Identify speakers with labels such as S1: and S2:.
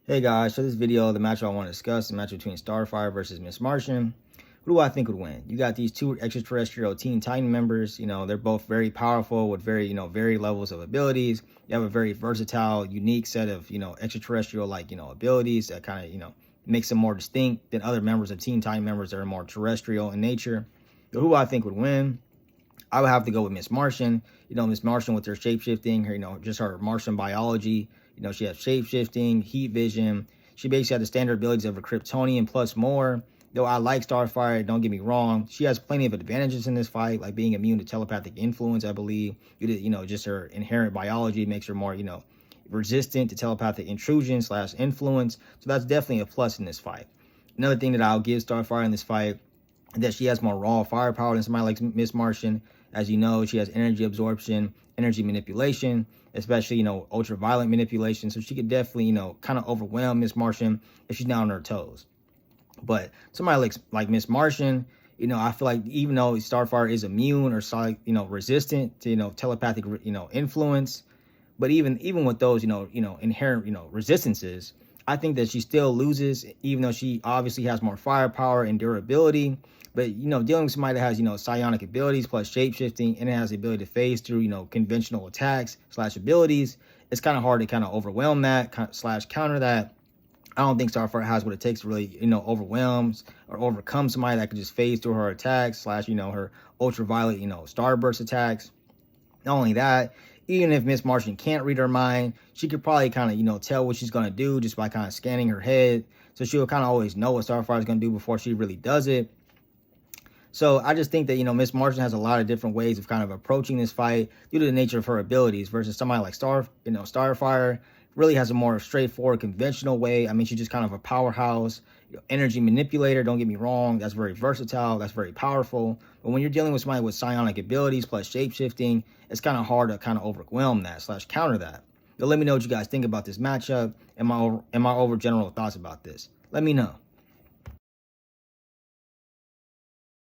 S1: Hey guys, so this video, the match I want to discuss, the match between Starfire versus Miss Martian. Who do I think would win? You got these two extraterrestrial Teen Titan members. They're both very powerful with very, varied levels of abilities. You have a very versatile, unique set of, extraterrestrial abilities that kind of, makes them more distinct than other members of Teen Titan members that are more terrestrial in nature. So who I think would win? I would have to go with Miss Martian. Miss Martian with her shapeshifting, her, just her Martian biology. She has shapeshifting, heat vision. She basically has the standard abilities of a Kryptonian plus more. Though I like Starfire, don't get me wrong. She has plenty of advantages in this fight, like being immune to telepathic influence, I believe. Just her inherent biology makes her more, resistant to telepathic intrusion / influence. So that's definitely a plus in this fight. Another thing that I'll give Starfire in this fight is that she has more raw firepower than somebody like Miss Martian. As you know, she has energy absorption, energy manipulation, especially, ultraviolet manipulation. So she could definitely, kind of overwhelm Miss Martian if she's not on her toes. But somebody like Miss Martian, I feel like even though Starfire is immune or, resistant to, telepathic, influence, but even with those, inherent, resistances, I think that she still loses, even though she obviously has more firepower and durability. But, dealing with somebody that has, psionic abilities plus shapeshifting and it has the ability to phase through, conventional attacks / abilities, it's kind of hard to kind of overwhelm that / counter that. I don't think Starfire has what it takes to really, overwhelm or overcome somebody that could just phase through her attacks / her ultraviolet, starburst attacks. Not only that, even if Miss Martian can't read her mind, she could probably kind of, tell what she's going to do just by kind of scanning her head. So she'll kind of always know what Starfire is going to do before she really does it. So I just think that, Miss Martian has a lot of different ways of kind of approaching this fight due to the nature of her abilities versus somebody like Starfire really has a more straightforward, conventional way. I mean, she's just kind of a powerhouse, energy manipulator. Don't get me wrong. That's very versatile. That's very powerful. But when you're dealing with somebody with psionic abilities plus shapeshifting, it's kind of hard to kind of overwhelm that / counter that. But let me know what you guys think about this matchup and my overgeneral thoughts about this. Let me know.